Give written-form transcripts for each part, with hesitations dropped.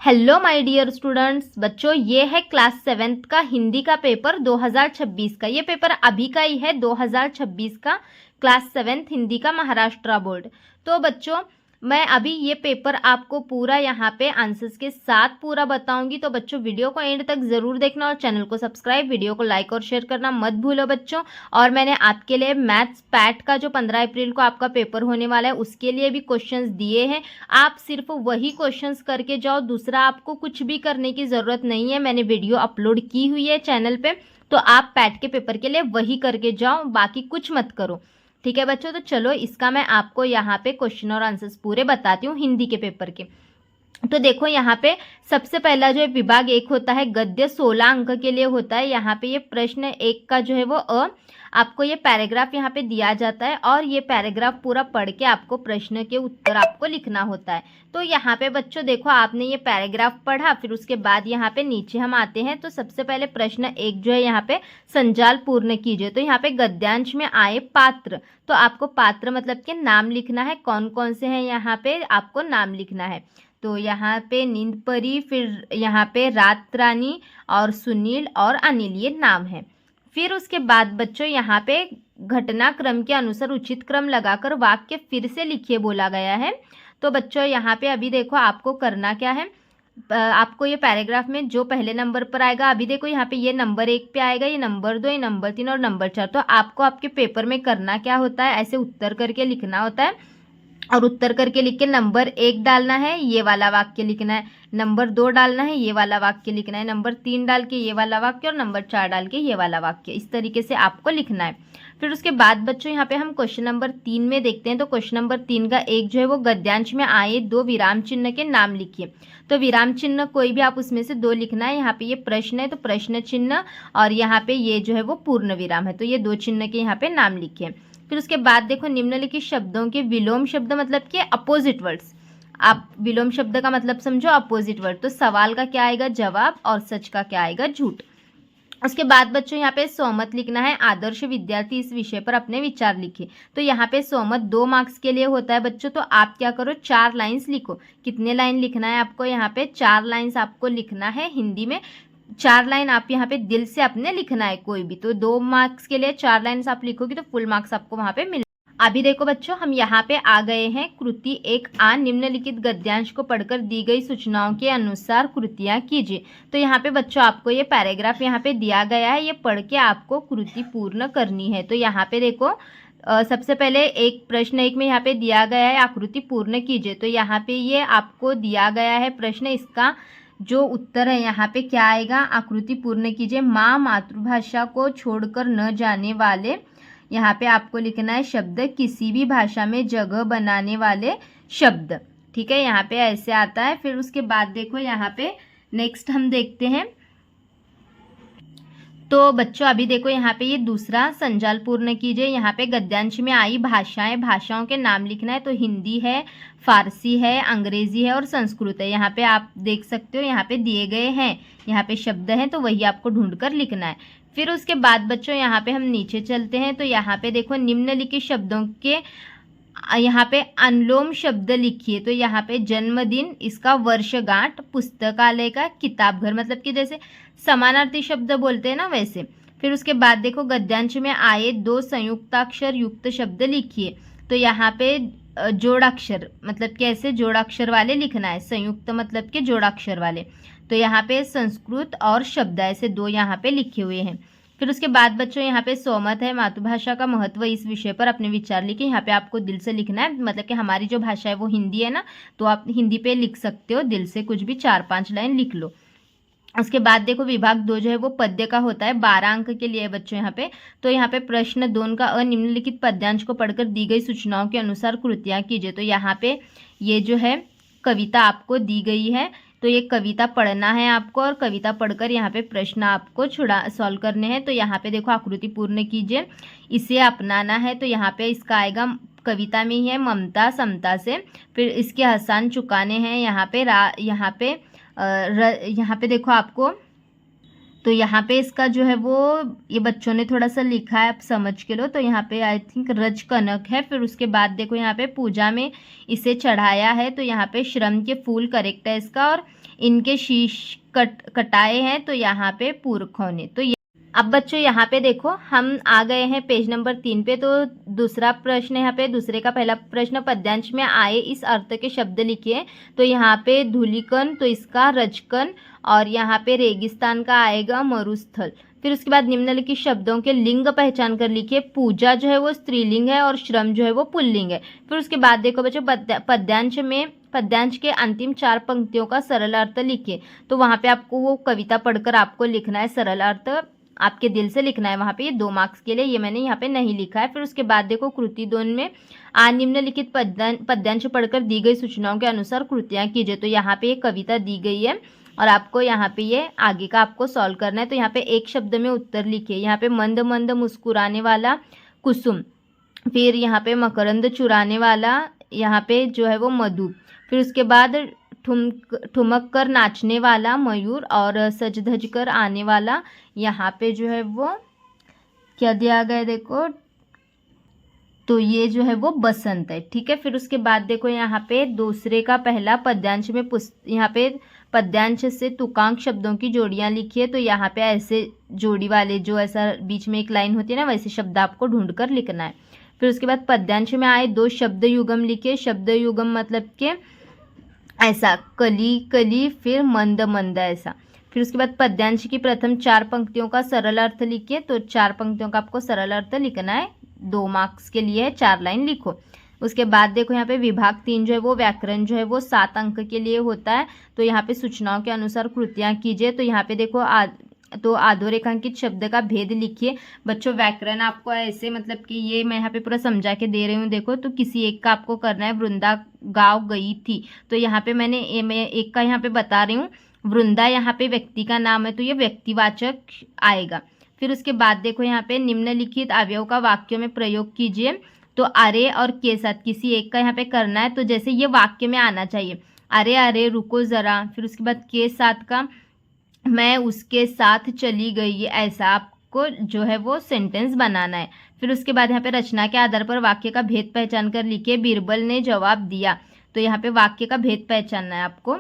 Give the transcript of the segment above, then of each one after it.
Hello my dear students, बच्चों ये है क्लास 7th का हिंदी का पेपर 2026 का। ये पेपर अभी का ही है 2026 का क्लास 7th हिंदी का महाराष्ट्र बोर्ड। तो बच्चों मैं अभी ये पेपर आपको पूरा यहाँ पे आंसर्स के साथ पूरा बताऊंगी। तो बच्चों वीडियो को एंड तक ज़रूर देखना और चैनल को सब्सक्राइब, वीडियो को लाइक और शेयर करना मत भूलो बच्चों। और मैंने आपके लिए मैथ्स पैट का जो 15 अप्रैल को आपका पेपर होने वाला है उसके लिए भी क्वेश्चंस दिए हैं। आप सिर्फ वही क्वेश्चंस करके जाओ, दूसरा आपको कुछ भी करने की ज़रूरत नहीं है। मैंने वीडियो अपलोड की हुई है चैनल पे, तो आप पैट के पेपर के लिए वही करके जाओ, बाकी कुछ मत करो। ठीक है बच्चों, तो चलो इसका मैं आपको यहाँ पे क्वेश्चन और आंसर्स पूरे बताती हूँ हिंदी के पेपर के। तो देखो यहाँ पे सबसे पहला जो है विभाग 1 होता है, गद्य 16 अंक के लिए होता है। यहाँ पे ये प्रश्न 1 का जो है वो आपको ये पैराग्राफ यहाँ पे दिया जाता है और ये पैराग्राफ पूरा पढ़ के आपको प्रश्न के उत्तर आपको लिखना होता है। तो यहाँ पे बच्चों देखो आपने ये पैराग्राफ पढ़ा, फिर उसके बाद यहाँ पे नीचे हम आते हैं। तो सबसे पहले प्रश्न 1 जो है यहाँ पे संजाल पूर्ण कीजिए। तो यहाँ पे गद्यांश में आए पात्र, तो आपको पात्र मतलब के नाम लिखना है। कौन कौन से हैं यहाँ पे आपको नाम लिखना है। तो यहाँ पे नींद परी, फिर यहाँ पे रात रानी और सुनील और अनिल, ये नाम है। फिर उसके बाद बच्चों यहाँ पे घटनाक्रम के अनुसार उचित क्रम लगाकर वाक्य फिर से लिखिए बोला गया है। तो बच्चों यहाँ पे अभी देखो आपको करना क्या है। आपको ये पैराग्राफ में जो पहले नंबर पर आएगा, अभी देखो यहाँ पे ये नंबर 1 पे आएगा, ये नंबर 2, ये नंबर 3 और नंबर 4। तो आपको आपके पेपर में करना क्या होता है, ऐसे उत्तर करके लिखना होता है और उत्तर करके लिख के नंबर 1 डालना है, ये वाला वाक्य लिखना है। नंबर 2 डालना है, ये वाला वाक्य लिखना है। नंबर 3 डाल के ये वाला वाक्य और नंबर 4 डाल के ये वाला वाक्य। इस तरीके से आपको लिखना है। फिर उसके बाद बच्चों यहाँ पे हम क्वेश्चन नंबर 3 में देखते हैं। तो क्वेश्चन नंबर 3 का 1 जो है वो गद्यांश में आए 2 विराम चिन्ह के नाम लिखिए। तो विराम चिन्ह कोई भी आप उसमें से 2 लिखना है। यहाँ पे ये प्रश्न है तो प्रश्न चिन्ह, और यहाँ पे ये जो है वो पूर्ण विराम है, तो ये 2 चिन्ह के यहाँ पे नाम लिखिए। फिर उसके बाद देखो निम्नलिखित शब्दों के विलोम शब्द मतलब कि अपोजिट वर्ड्स। आप विलोम शब्द का मतलब समझो अपोजिट वर्ड। तो सवाल का क्या आएगा जवाब, और सच का क्या आएगा झूठ। उसके बाद बच्चों यहाँ पे सोमत लिखना है। आदर्श विद्यार्थी इस विषय पर अपने विचार लिखिए। तो यहाँ पे सोमत 2 मार्क्स के लिए होता है बच्चों। तो आप क्या करो 4 लाइन्स लिखो। कितने लाइन लिखना है आपको, यहाँ पे 4 लाइन्स आपको लिखना है हिंदी में। 4 लाइन आप यहाँ पे दिल से अपने लिखना है कोई भी। तो 2 मार्क्स के लिए 4 लाइन्स आप लिखोगे तो फुल मार्क्स आपको वहाँ पे मिल। अभी देखो बच्चों हम यहाँ पे आ गए हैं कृति 1A। निम्नलिखित गद्यांश को पढ़कर दी गई सूचनाओं के अनुसार कृतियाँ कीजिए। तो यहाँ पे बच्चों आपको ये पैराग्राफ यहाँ पे दिया गया है, ये पढ़ के आपको कृति पूर्ण करनी है। तो यहाँ पे देखो सबसे पहले एक प्रश्न 1 में यहाँ पे दिया गया है आकृति पूर्ण कीजिए। तो यहाँ पे ये आपको दिया गया है प्रश्न, इसका जो उत्तर है यहाँ पे क्या आएगा, आकृति पूर्ण कीजिए। माँ मातृभाषा को छोड़कर न जाने वाले, यहाँ पे आपको लिखना है शब्द, किसी भी भाषा में जगह बनाने वाले शब्द। ठीक है, यहाँ पे ऐसे आता है। फिर उसके बाद देखो यहाँ पे नेक्स्ट हम देखते हैं। तो बच्चों अभी देखो यहाँ पे ये दूसरा संजाल पूर्ण कीजिए। यहाँ पे गद्यांश में आई भाषाएं, भाषाओं के नाम लिखना है। तो हिंदी है, फारसी है, अंग्रेजी है और संस्कृत है। यहाँ पे आप देख सकते हो यहाँ पे दिए गए हैं, यहाँ पे शब्द हैं, तो वही आपको ढूंढकर लिखना है। फिर उसके बाद बच्चों यहाँ पे हम नीचे चलते हैं। तो यहाँ पे देखो निम्नलिखित शब्दों के यहाँ पे अनुलोम शब्द लिखिए। तो यहाँ पे जन्मदिन, इसका वर्षगांठ, पुस्तकालय का, किताब घर, मतलब कि जैसे समानार्थी शब्द बोलते हैं ना वैसे। फिर उसके बाद देखो गद्यांश में आए 2 संयुक्ताक्षर युक्त शब्द लिखिए। तो यहाँ पे जोड़ाक्षर मतलब कि ऐसे जोड़ाक्षर वाले लिखना है, संयुक्त मतलब के जोड़ाक्षर वाले। तो यहाँ पे संस्कृत और शब्द ऐसे 2 यहाँ पे लिखे हुए हैं। फिर उसके बाद बच्चों यहाँ पे सोमत है, मातृभाषा का महत्व इस विषय पर अपने विचार लिखिए। यहाँ पे आपको दिल से लिखना है, मतलब कि हमारी जो भाषा है वो हिंदी है ना, तो आप हिंदी पे लिख सकते हो दिल से, कुछ भी 4-5 लाइन लिख लो। उसके बाद देखो विभाग 2 जो है वो पद्य का होता है, 12 अंक के लिए बच्चों यहाँ पे। तो यहाँ पे प्रश्न 2 का निम्नलिखित पद्यांश को पढ़कर दी गई सूचनाओं के अनुसार कृतियाँ कीजिए। तो यहाँ पे ये जो है कविता आपको दी गई है, तो ये कविता पढ़ना है आपको, और कविता पढ़कर यहाँ पे प्रश्न आपको सॉल्व करने हैं। तो यहाँ पे देखो आकृति पूर्ण कीजिए, इसे अपनाना है। तो यहाँ पे इसका आएगा कविता में ही है ममता समता से। फिर इसके हसान चुकाने हैं यहाँ पे यहाँ पे देखो आपको तो यहाँ पे इसका जो है वो ये बच्चों ने थोड़ा सा लिखा है, आप समझ के लो। तो यहाँ पे आई थिंक रज कनक है। फिर उसके बाद देखो यहाँ पे पूजा में इसे चढ़ाया है, तो यहाँ पे श्रम के फूल करेक्ट है इसका। और इनके शीश कटाए हैं, तो यहाँ पे पुरखों ने। तो अब बच्चों यहाँ पे देखो हम आ गए हैं पेज नंबर 3 पे। तो दूसरा प्रश्न यहाँ पे, दूसरे का पहला प्रश्न, पद्यांश में आए इस अर्थ के शब्द लिखिए। तो यहाँ पे धूलिकण, तो इसका रजकन। और यहाँ पे रेगिस्तान का आएगा मरुस्थल। फिर उसके बाद निम्नलिखित शब्दों के लिंग पहचान कर लिखिए। पूजा जो है वो स्त्रीलिंग है और श्रम जो है वो पुल्लिंग है। फिर उसके बाद देखो बच्चों पद्यांश के अंतिम 4 पंक्तियों का सरल अर्थ लिखिए। तो वहाँ पे आपको वो कविता पढ़कर आपको लिखना है, सरल अर्थ आपके दिल से लिखना है वहाँ पे। ये 2 मार्क्स के लिए, ये मैंने यहाँ पे नहीं लिखा है। फिर उसके बाद देखो कृति 2 में निम्नलिखित पद्यांश पढ़कर दी गई सूचनाओं के अनुसार कृतियाँ कीजिए। तो यहाँ पे ये कविता दी गई है और आपको यहाँ पे ये आगे का आपको सॉल्व करना है। तो यहाँ पे एक शब्द में उत्तर लिखिए। यहाँ पे मंद मंद मुस्कुराने वाला कुसुम, फिर यहाँ पे मकरंद चुराने वाला, यहाँ पे जो है वो मधु। फिर उसके बाद ठुमक कर नाचने वाला मयूर, और सज धज कर आने वाला, यहाँ पे जो है वो क्या दिया गया देखो, तो ये जो है वो बसंत है। ठीक है। फिर उसके बाद देखो यहाँ पे दूसरे का पहला पद्यांश में यहाँ पे पद्यांश से तुकांक शब्दों की जोड़ियाँ लिखिए। तो यहाँ पे ऐसे जोड़ी वाले, जो ऐसा बीच में एक लाइन होती है ना, वैसे शब्द आपको ढूंढकर लिखना है। फिर उसके बाद पद्यांश में आए 2 शब्द युगम लिखिए। शब्द युगम मतलब के ऐसा कली कली, फिर मंद मंद ऐसा। फिर उसके बाद पद्यांश की प्रथम 4 पंक्तियों का सरल अर्थ लिखिए। तो 4 पंक्तियों का आपको सरल अर्थ लिखना है, 2 मार्क्स के लिए 4 लाइन लिखो। उसके बाद देखो यहाँ पे विभाग 3 जो है वो व्याकरण जो है वो 7 अंक के लिए होता है। तो यहाँ पे सूचनाओं के अनुसार कृतियाँ कीजिए। तो यहाँ पे देखो तो अधोरेखांकित शब्द का भेद लिखिए। बच्चों व्याकरण आपको ऐसे, मतलब कि ये मैं यहाँ पे पूरा समझा के दे रही हूँ। देखो तो किसी एक का आपको करना है। वृंदा गाँव गई थी, तो यहाँ पे मैं एक का यहाँ पे बता रही हूँ। वृंदा यहाँ पे व्यक्ति का नाम है, तो ये व्यक्तिवाचक आएगा। फिर उसके बाद देखो यहाँ पे निम्नलिखित अवयव का वाक्यों में प्रयोग कीजिए। तो अरे और के साथ किसी एक का यहाँ पे करना है। तो जैसे ये वाक्य में आना चाहिए, अरे अरे रुको ज़रा। फिर उसके बाद के साथ का मैं उसके साथ चली गई, ऐसा आपको जो है वो सेंटेंस बनाना है। फिर उसके बाद यहाँ पे रचना के आधार पर वाक्य का भेद पहचान कर लिखिए। बीरबल ने जवाब दिया, तो यहाँ पे वाक्य का भेद पहचानना है आपको।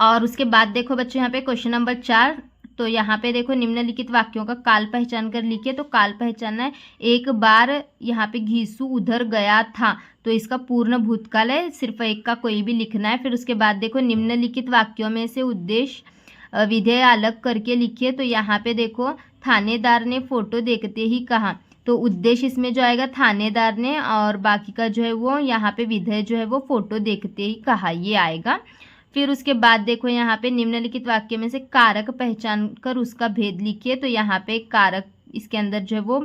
और उसके बाद देखो बच्चों यहाँ पे क्वेश्चन नंबर 4। तो यहाँ पे देखो निम्नलिखित वाक्यों का काल पहचान कर लिखिए। तो काल पहचानना है, एक बार यहाँ पे घीसू उधर गया था, तो इसका पूर्ण भूतकाल है, सिर्फ एक का कोई भी लिखना है। फिर उसके बाद देखो निम्नलिखित वाक्यों में से उद्देश्य विधेय अलग करके लिखिए। तो यहाँ पे देखो थानेदार ने फोटो देखते ही कहा, तो उद्देश्य इसमें जो आएगा थानेदार ने, और बाकी का जो है वो यहाँ पे विधेय जो है वो फोटो देखते ही कहा, ये आएगा। फिर उसके बाद देखो यहाँ पे निम्नलिखित वाक्य में से कारक पहचान कर उसका भेद लिखिए। तो यहाँ पे कारक इसके अंदर जो है वो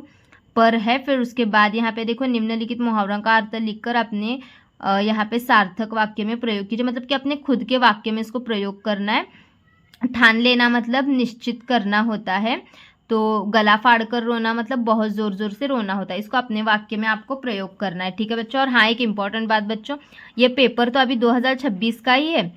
पर है। फिर उसके बाद यहाँ पे देखो निम्नलिखित मुहावरों का अर्थ लिखकर अपने यहाँ पे सार्थक वाक्य में प्रयोग कीजिए, मतलब कि अपने खुद के वाक्य में इसको प्रयोग करना है। ठान लेना मतलब निश्चित करना होता है। तो गला फाड़ कर रोना मतलब बहुत ज़ोर ज़ोर से रोना होता है। इसको अपने वाक्य में आपको प्रयोग करना है। ठीक है बच्चों। और हाँ, एक इम्पॉर्टेंट बात बच्चों, ये पेपर तो अभी 2026 का ही है,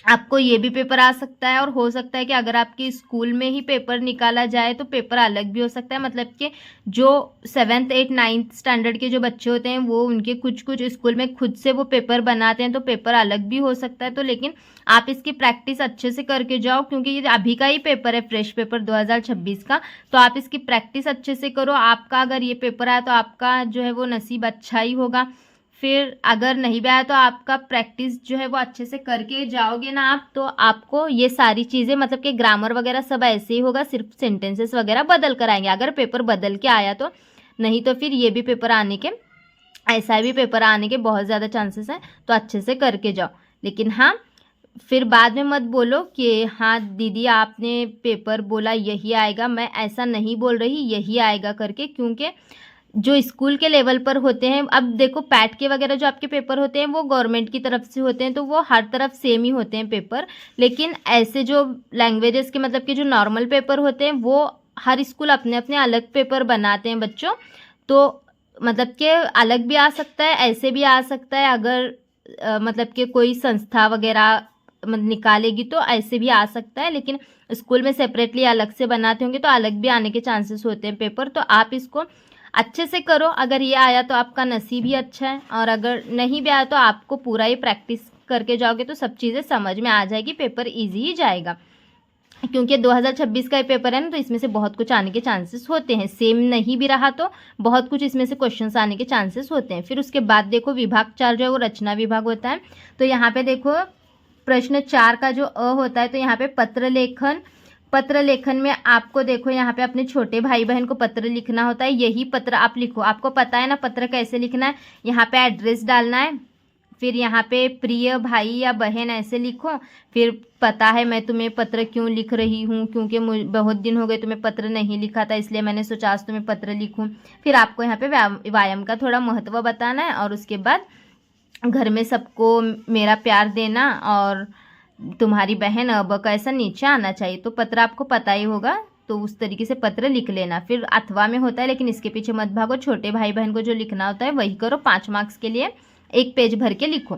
आपको ये भी पेपर आ सकता है। और हो सकता है कि अगर आपके स्कूल में ही पेपर निकाला जाए तो पेपर अलग भी हो सकता है, मतलब कि जो 7th 8th 9th स्टैंडर्ड के जो बच्चे होते हैं वो उनके कुछ स्कूल में खुद से वो पेपर बनाते हैं, तो पेपर अलग भी हो सकता है। तो लेकिन आप इसकी प्रैक्टिस अच्छे से करके जाओ, क्योंकि ये अभी का ही पेपर है, फ्रेश पेपर 2026 का। तो आप इसकी प्रैक्टिस अच्छे से करो। आपका अगर ये पेपर आया तो आपका जो है वो नसीब अच्छा ही होगा। फिर अगर नहीं भी आया तो आपका प्रैक्टिस जो है वो अच्छे से करके जाओगे ना आप, तो आपको ये सारी चीज़ें, मतलब कि ग्रामर वगैरह सब ऐसे ही होगा, सिर्फ सेंटेंसेस वगैरह बदल कर आएंगे अगर पेपर बदल के आया तो। नहीं तो फिर ये भी पेपर आने के, ऐसा भी पेपर आने के बहुत ज़्यादा चांसेस हैं, तो अच्छे से करके जाओ। लेकिन हाँ, फिर बाद में मत बोलो कि हाँ दीदी आपने पेपर बोला यही आएगा, मैं ऐसा नहीं बोल रही यही आएगा करके, क्योंकि जो स्कूल के लेवल पर होते हैं, अब देखो पैट के वगैरह जो आपके पेपर होते हैं वो गवर्नमेंट की तरफ से होते हैं, तो वो हर तरफ सेम ही होते हैं पेपर। लेकिन ऐसे जो लैंग्वेजेस के, मतलब कि जो नॉर्मल पेपर होते हैं, वो हर स्कूल अपने अपने अलग पेपर बनाते हैं बच्चों। तो मतलब कि अलग भी आ सकता है, ऐसे भी आ सकता है। अगर मतलब कि कोई संस्था वगैरह निकालेगी तो ऐसे भी आ सकता है, लेकिन स्कूल में सेपरेटली अलग से बनाते होंगे तो अलग भी आने के चांसेस होते हैं पेपर। तो आप इसको अच्छे से करो, अगर ये आया तो आपका नसीब ही अच्छा है, और अगर नहीं भी आया तो आपको पूरा ही प्रैक्टिस करके जाओगे तो सब चीज़ें समझ में आ जाएगी, पेपर ईजी ही जाएगा। क्योंकि 2026 का ये पेपर है ना, तो इसमें से बहुत कुछ आने के चांसेस होते हैं, सेम नहीं भी रहा तो बहुत कुछ इसमें से क्वेश्चंस आने के चांसेस होते हैं। फिर उसके बाद देखो विभाग 4 जो है वो रचना विभाग होता है। तो यहाँ पे देखो प्रश्न 4 का जो अ होता है, तो यहाँ पे पत्र लेखन में आपको देखो यहाँ पे अपने छोटे भाई बहन को पत्र लिखना होता है, यही पत्र आप लिखो। आपको पता है ना पत्र कैसे लिखना है, यहाँ पे एड्रेस डालना है, फिर यहाँ पे प्रिय भाई या बहन ऐसे लिखो। फिर पता है मैं तुम्हें पत्र क्यों लिख रही हूँ, क्योंकि बहुत दिन हो गए तुम्हें पत्र नहीं लिखा था, इसलिए मैंने सोचा आज तुम्हें पत्र लिखूँ। फिर आपको यहाँ पे व्यायाम का थोड़ा महत्व बताना है, और उसके बाद घर में सबको मेरा प्यार देना, और तुम्हारी बहन अब का ऐसा नीचे आना चाहिए। तो पत्र आपको पता ही होगा, तो उस तरीके से पत्र लिख लेना। फिर अथवा में होता है, लेकिन इसके पीछे मत भागो, छोटे भाई बहन को जो लिखना होता है वही करो। 5 मार्क्स के लिए 1 पेज भर के लिखो,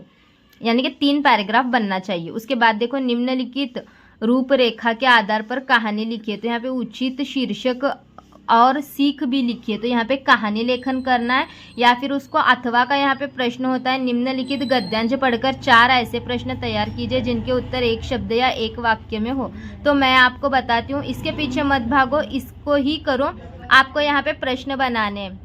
यानी कि 3 पैराग्राफ बनना चाहिए। उसके बाद देखो निम्नलिखित रूपरेखा के आधार पर कहानी लिखिए। तो यहाँ पे उचित शीर्षक और सीख भी लिखिए। तो यहाँ पे कहानी लेखन करना है, या फिर उसको अथवा का यहाँ पे प्रश्न होता है निम्नलिखित गद्यांश पढ़कर 4 ऐसे प्रश्न तैयार कीजिए जिनके उत्तर एक शब्द या एक वाक्य में हो। तो मैं आपको बताती हूँ, इसके पीछे मत भागो, इसको ही करो। आपको यहाँ पे प्रश्न बनाने हैं,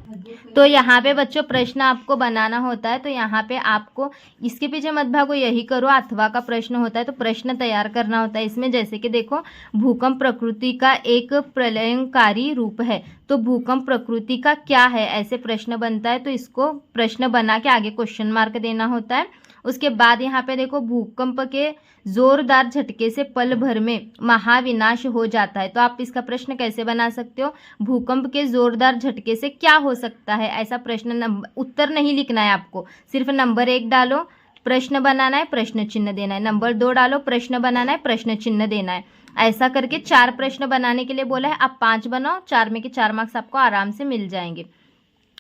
तो यहाँ पे बच्चों प्रश्न आपको बनाना होता है। तो यहाँ पे आपको इसके पीछे मत भागो, यही करो। अथवा का प्रश्न होता है तो प्रश्न तैयार करना होता है इसमें। जैसे कि देखो भूकंप प्रकृति का एक प्रलयंकारी रूप है, तो भूकंप प्रकृति का क्या है, ऐसे प्रश्न बनता है। तो इसको प्रश्न बना के आगे क्वेश्चन मार्क देना होता है। उसके बाद यहाँ पे देखो भूकंप के जोरदार झटके से पल भर में महाविनाश हो जाता है। तो आप इसका प्रश्न कैसे बना सकते हो, भूकंप के जोरदार झटके से क्या हो सकता है, ऐसा प्रश्न। उत्तर नहीं लिखना है आपको, सिर्फ नंबर 1 डालो, प्रश्न बनाना है, प्रश्न चिन्ह देना है। नंबर 2 डालो, प्रश्न बनाना है, प्रश्न चिन्ह देना है। ऐसा करके 4 प्रश्न बनाने के लिए बोला है। आप 5 बनाओ, 4 में के 4 मार्क्स आपको आराम से मिल जाएंगे।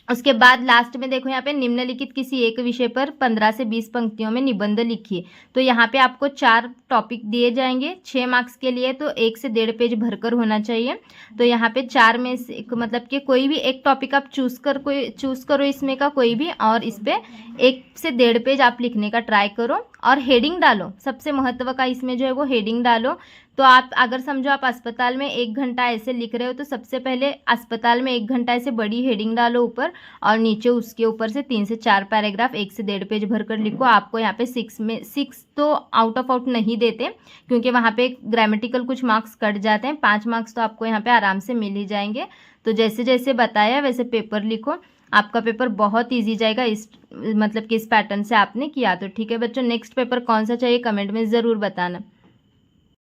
उसके बाद लास्ट में देखो यहाँ पे निम्नलिखित किसी एक विषय पर 15 से 20 पंक्तियों में निबंध लिखिए। तो यहाँ पे आपको 4 टॉपिक दिए जाएंगे 6 मार्क्स के लिए, तो 1 से 1.5 पेज भरकर होना चाहिए। तो यहाँ पे 4 में से मतलब कि कोई भी एक टॉपिक आप चूज़ करो इसमें का कोई भी, और इस पर 1 से 1.5 पेज आप लिखने का ट्राई करो। और हेडिंग डालो, सबसे महत्व का इसमें जो है वो हेडिंग डालो। तो आप अगर समझो आप अस्पताल में 1 घंटा ऐसे लिख रहे हो, तो सबसे पहले अस्पताल में 1 घंटा ऐसे बड़ी हेडिंग डालो ऊपर, और नीचे उसके ऊपर से 3 से 4 पैराग्राफ 1 से 1.5 पेज भरकर लिखो। आपको यहाँ पे 6 तो आउट ऑफ आउट नहीं देते, क्योंकि वहाँ पे ग्रामेटिकल कुछ मार्क्स कट जाते हैं। 5 मार्क्स तो आपको यहाँ पे आराम से मिल ही जाएंगे। तो जैसे जैसे बताया वैसे पेपर लिखो, आपका पेपर बहुत ईजी जाएगा, इस मतलब कि इस पैटर्न से आपने किया तो। ठीक है बच्चों, नेक्स्ट पेपर कौन सा चाहिए कमेंट में ज़रूर बताना।